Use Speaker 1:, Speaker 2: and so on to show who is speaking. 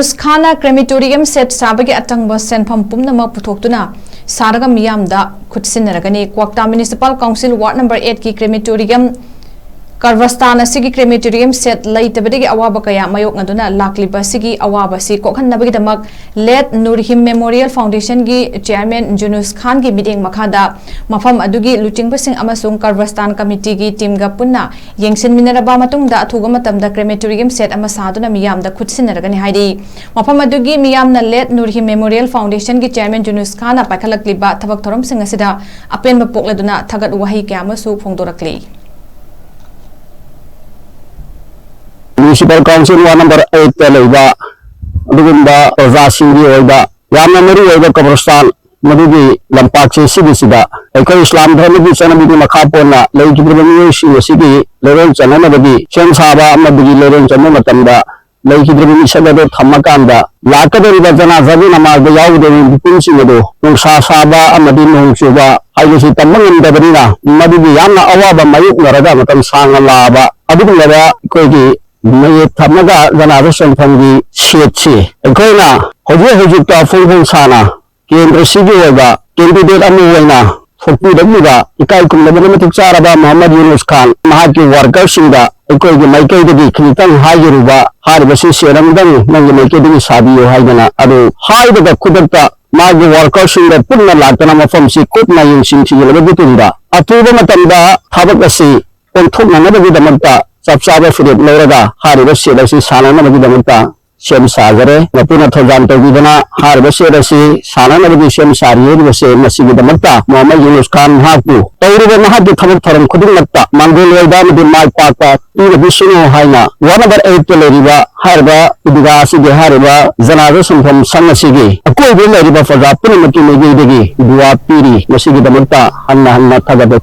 Speaker 1: Khana Crematorium set Sabagi Achangba Senfam Pumanamak Puthoktuna Saraga Meeyamda KHUTSINAJARAGANI Kwakta Municipal Council Ward number 8 ki Crematorium Karvastana Sigi Crematorium set Laitabadi Awaba Kaya Mayok Naduna Lakliba Sigi Awaba Si Kokhan Nabidamak Let Nurhim Memorial Foundation gi Chairman Junush Khan gi meeting Makada Mafam Adugi Luching Basing Amasung Karvastan Committee gi Team Gapuna Yengsin Mineraba Matung da Atugamatam da Crematorium set Amasaduna Meeyamda KHUTSINAJARAGANI Haidi Mafam Adugi Meeyamna Let Nurhim Memorial Foundation gi Chairman Junush Khan Pakalakliba Thabak Thorom Singasida Apen Bapokladuna Thagat Wahi Kamasu Phongdorakli
Speaker 2: Municipal Council Ward number 8 Teleba Dugunda Ozasingi Oida Yamna Meri Oida Kabrastan Madugi Lampachi Sigi Sida Eko Islam Dhamagi Sanabidi Makapona Lake Driving Sigi Leron Chanamadi Shem Saba Madigi Leron Chanamatanda Lake Driving Sagado Tamakanda Lakada Rivazana Zavina Yawde Pinsido Nungsa Saba Amadin Nungsuba Ayusi Tamang Dabrina Madigi Yamna Awaba Mayuk Naraga Matam Sanga Laba Aduga Kogi May Tamaga Ganavation from the Shitsi. A Koina, Hojika Fulham Sana, Kendra Sigiova, Candidate Amuena, Fokuda, Ikaikum, the Limited Saraba, Muhammad Junush Khan, Mahaki Warga Sinda, a Kogi, Maikadi, Kinitan Hayaruba, Haribasi Ramdan, Nangamaki Sabio Haidana, Adu, Haida the Kudata, Magi Warka Sinda, Puna Latana from Sikutna in Sinti, Labitunda, Atuba Matanda, Tabakasi, and took another with the Manta. Subscribe for the Lorada, Harvard Serasi, Sana Navigamenta, Shem Sagare, Napuna Tojan Togidana, Harvard Serasi, Sana Navigation Sari, the same Masigidamata, Mama Junush Khan Haku. Everyone had the common term Kudimata, Mangolia Dam, the Mike Papa, Inhibition Haina, 1 over 8 Peleriva, Harba, Udigasi, the Hariba, Zanazation from Sanasigi, a cool river for the Punamaki, Dua Piri, Masigidamata, Anna Tagada.